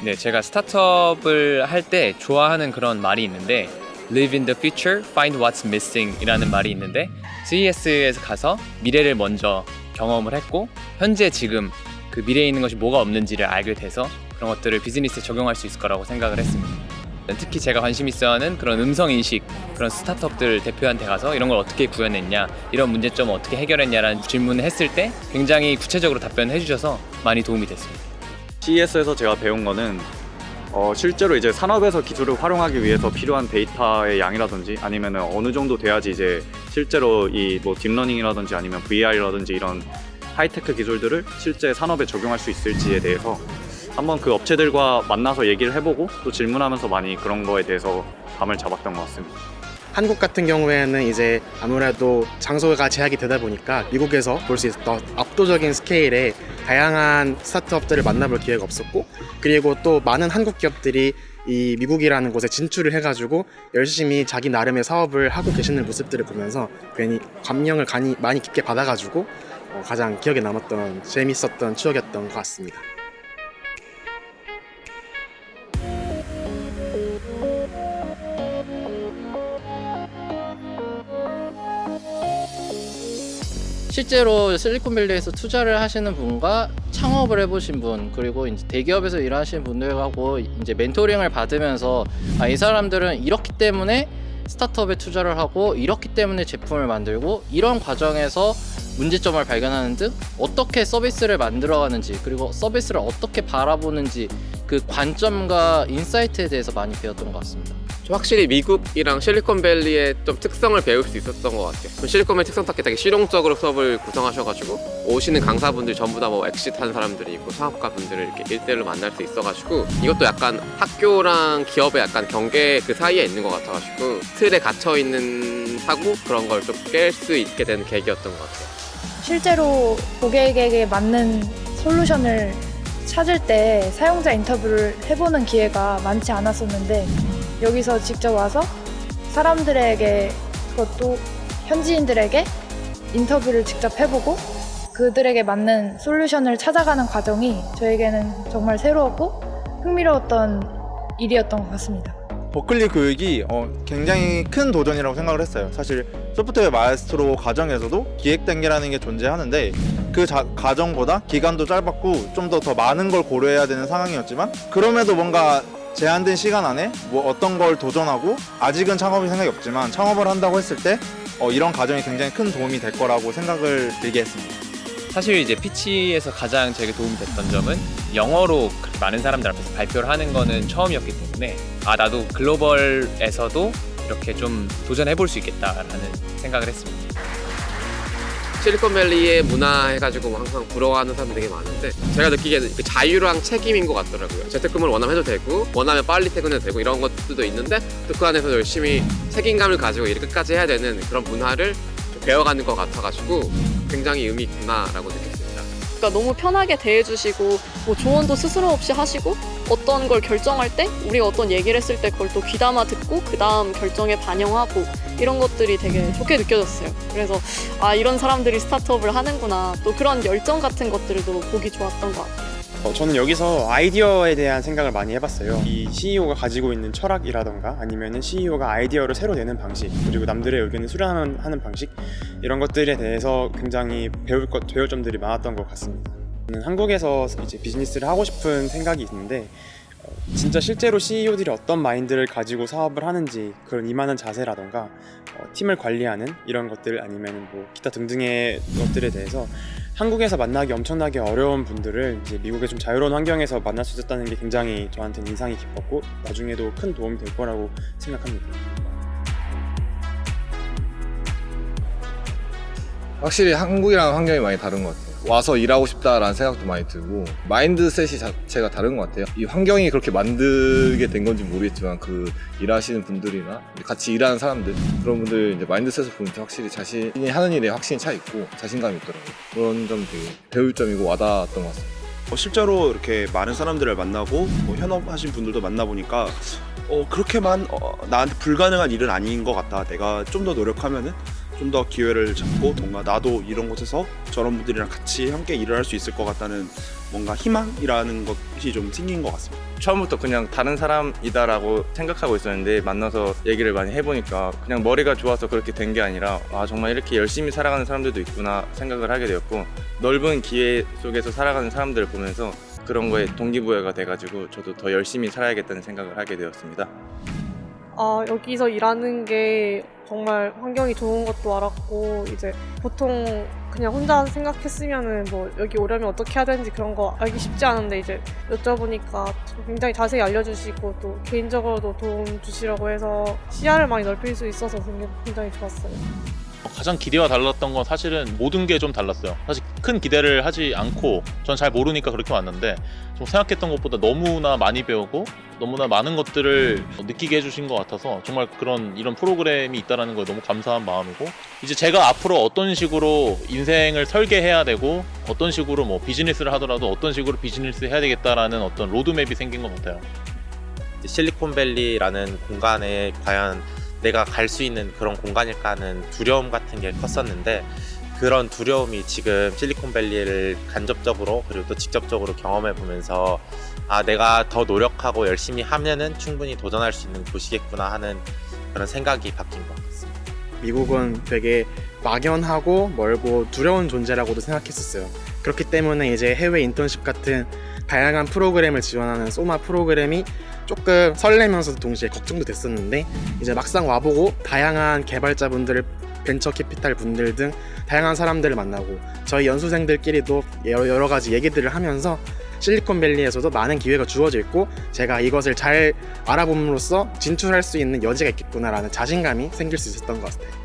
네, 제가 스타트업을 할 때 좋아하는 그런 말이 있는데 Live in the future, find what's missing 이라는 말이 있는데 CES에서 가서 미래를 먼저 경험을 했고 현재 지금 그 미래에 있는 것이 뭐가 없는지를 알게 돼서 그런 것들을 비즈니스에 적용할 수 있을 거라고 생각을 했습니다. 특히 제가 관심 있어하는 그런 음성인식, 그런 스타트업들 대표한테 가서 이런 걸 어떻게 구현했냐, 이런 문제점을 어떻게 해결했냐라는 질문을 했을 때 굉장히 구체적으로 답변을 해주셔서 많이 도움이 됐습니다. CES에서 제가 배운 거는 실제로 이제 산업에서 기술을 활용하기 위해서 필요한 데이터의 양이라든지 아니면 어느 정도 돼야지 이제 실제로 이 뭐 딥러닝이라든지 아니면 VR이라든지 이런 하이테크 기술들을 실제 산업에 적용할 수 있을지에 대해서 한번 그 업체들과 만나서 얘기를 해보고 또 질문하면서 많이 그런 거에 대해서 감을 잡았던 것 같습니다. 한국 같은 경우에는 이제 아무래도 장소가 제약이 되다 보니까 미국에서 볼 수 있었던 압도적인 스케일의 다양한 스타트업들을 만나볼 기회가 없었고, 그리고 또 많은 한국 기업들이 이 미국이라는 곳에 진출을 해가지고 열심히 자기 나름의 사업을 하고 계시는 모습들을 보면서 괜히 감명을 많이 깊게 받아가지고 가장 기억에 남았던 재밌었던 추억이었던 것 같습니다. 실제로 실리콘밸리에서 투자를 하시는 분과 창업을 해보신 분, 그리고 이제 대기업에서 일하시는 분들하고 이제 멘토링을 받으면서 이 사람들은 이렇기 때문에 스타트업에 투자를 하고 이렇기 때문에 제품을 만들고 이런 과정에서 문제점을 발견하는 등 어떻게 서비스를 만들어가는지, 그리고 서비스를 어떻게 바라보는지 그 관점과 인사이트에 대해서 많이 배웠던 것 같습니다. 확실히 미국이랑 실리콘밸리의 좀 특성을 배울 수 있었던 것 같아요. 실리콘밸리 특성답게 되게 실용적으로 수업을 구성하셔가지고 오시는 강사분들이 전부 다 뭐 엑시트한 사람들이 있고 창업가 분들을 이렇게 1대1로 만날 수 있어가지고 이것도 약간 학교랑 기업의 약간 경계 그 사이에 있는 것 같아가지고 틀에 갇혀있는 사고 그런 걸 좀 깰 수 있게 되는 계기였던 것 같아요. 실제로 고객에게 맞는 솔루션을 찾을 때 사용자 인터뷰를 해보는 기회가 많지 않았었는데 여기서 직접 와서 사람들에게, 그것도 현지인들에게 인터뷰를 직접 해보고 그들에게 맞는 솔루션을 찾아가는 과정이 저에게는 정말 새로웠고 흥미로웠던 일이었던 것 같습니다. 버클리 교육이 굉장히 큰 도전이라고 생각을 했어요. 사실 소프트웨어 마에스트로 과정에서도 기획 단계라는 게 존재하는데 그 과정보다 기간도 짧았고 좀 더 많은 걸 고려해야 되는 상황이었지만 그럼에도 뭔가 제한된 시간 안에 뭐 어떤 걸 도전하고 아직은 창업할 생각이 없지만 창업을 한다고 했을 때 이런 과정이 굉장히 큰 도움이 될 거라고 생각을 들게 했습니다. 사실 이제 피치에서 가장 제게 도움이 됐던 점은 영어로 그렇게 많은 사람들 앞에서 발표를 하는 거는 처음이었기 때문에 나도 글로벌에서도 이렇게 좀 도전해볼 수 있겠다라는 생각을 했습니다. 실리콘밸리의 문화 해가지고 항상 부러워하는 사람들이 되게 많은데 제가 느끼기에는 그 자유랑 책임인 것 같더라고요. 재택근무를 원하면 해도 되고 원하면 빨리 퇴근해도 되고 이런 것들도 있는데 또 그 안에서 열심히 책임감을 가지고 일 끝까지 해야 되는 그런 문화를 좀 배워가는 것 같아가지고 굉장히 의미 있구나라고 느꼈습니다. 그러니까 너무 편하게 대해주시고 뭐 조언도 스스럼 없이 하시고 어떤 걸 결정할 때 우리가 어떤 얘기를 했을 때 그걸 또 귀담아 듣고 그 다음 결정에 반영하고 이런 것들이 되게 좋게 느껴졌어요. 그래서 이런 사람들이 스타트업을 하는구나, 또 그런 열정 같은 것들도 보기 좋았던 것 같아요. 저는 여기서 아이디어에 대한 생각을 많이 해봤어요. 이 CEO가 가지고 있는 철학이라던가 아니면은 CEO가 아이디어를 새로 내는 방식, 그리고 남들의 의견을 수렴하는 방식, 이런 것들에 대해서 굉장히 배울 점들이 많았던 것 같습니다. 저는 한국에서 이제 비즈니스를 하고 싶은 생각이 있는데 진짜 실제로 CEO들이 어떤 마인드를 가지고 사업을 하는지, 그런 임하는 자세라던가 팀을 관리하는 이런 것들 아니면 뭐 기타 등등의 것들에 대해서 한국에서 만나기 엄청나게 어려운 분들을 이제 미국의 좀 자유로운 환경에서 만날 수 있었다는 게 굉장히 저한테는 인상이 깊었고 나중에도 큰 도움이 될 거라고 생각합니다. 확실히 한국이랑 환경이 많이 다른 것 같아요. 와서 일하고 싶다라는 생각도 많이 들고 마인드셋이 자체가 다른 것 같아요. 이 환경이 그렇게 만들게 된 건지 모르겠지만 그 일하시는 분들이나 같이 일하는 사람들, 그런 분들 이제 마인드셋을 보면 확실히 자신이 하는 일에 확신이 차 있고 자신감이 있더라고요. 그런 점 되게 배울 점이고 와닿았던 것 같습니다. 실제로 이렇게 많은 사람들을 만나고 현업하신 분들도 만나보니까 그렇게만 나한테 불가능한 일은 아닌 것 같다. 내가 좀 더 노력하면은 좀 좀 더 기회를 잡고 뭔가 나도 이런 곳에서 저런 분들이랑 같이 함께 일을 할 수 있을 것 같다는 뭔가 희망이라는 것이 좀 생긴 것 같습니다. 처음부터 그냥 다른 사람이다라고 생각하고 있었는데 만나서 얘기를 많이 해보니까 그냥 머리가 좋아서 그렇게 된 게 아니라 아 정말 이렇게 열심히 살아가는 사람들도 있구나 생각을 하게 되었고 넓은 기회 속에서 살아가는 사람들을 보면서 그런 거에 동기부여가 돼가지고 저도 더 열심히 살아야겠다는 생각을 하게 되었습니다. 여기서 일하는 게 정말 환경이 좋은 것도 알았고 이제 보통 그냥 혼자 생각했으면은 뭐 여기 오려면 어떻게 해야 되는지 그런 거 알기 쉽지 않은데 이제 여쭤보니까 굉장히 자세히 알려주시고 또 개인적으로도 도움 주시라고 해서 시야를 많이 넓힐 수 있어서 굉장히 좋았어요. 가장 기대와 달랐던 건 사실은 모든 게 좀 달랐어요. 사실 큰 기대를 하지 않고 전 잘 모르니까 그렇게 왔는데 좀 생각했던 것보다 너무나 많이 배우고 너무나 많은 것들을 느끼게 해주신 것 같아서 정말 이런 프로그램이 있다는 거에 너무 감사한 마음이고 이제 제가 앞으로 어떤 식으로 인생을 설계해야 되고 어떤 식으로 뭐 비즈니스를 하더라도 어떤 식으로 비즈니스 해야 되겠다라는 어떤 로드맵이 생긴 것 같아요. 실리콘밸리라는 공간에 과연 내가 갈 수 있는 그런 공간일까 하는 두려움 같은 게 컸었는데 그런 두려움이 지금 실리콘밸리를 간접적으로 그리고 또 직접적으로 경험해 보면서 아 내가 더 노력하고 열심히 하면은 충분히 도전할 수 있는 곳이겠구나 하는 그런 생각이 바뀐 것 같습니다. 미국은 되게 막연하고 멀고 두려운 존재라고도 생각했었어요. 그렇기 때문에 이제 해외 인턴십 같은 다양한 프로그램을 지원하는 소마 프로그램이 조금 설레면서도 동시에 걱정도 됐었는데 이제 막상 와보고 다양한 개발자분들을 벤처 캐피탈 분들 등 다양한 사람들을 만나고 저희 연수생들끼리도 여러 가지 얘기들을 하면서 실리콘밸리에서도 많은 기회가 주어져 있고 제가 이것을 잘 알아봄으로써 진출할 수 있는 여지가 있겠구나라는 자신감이 생길 수 있었던 것 같아요.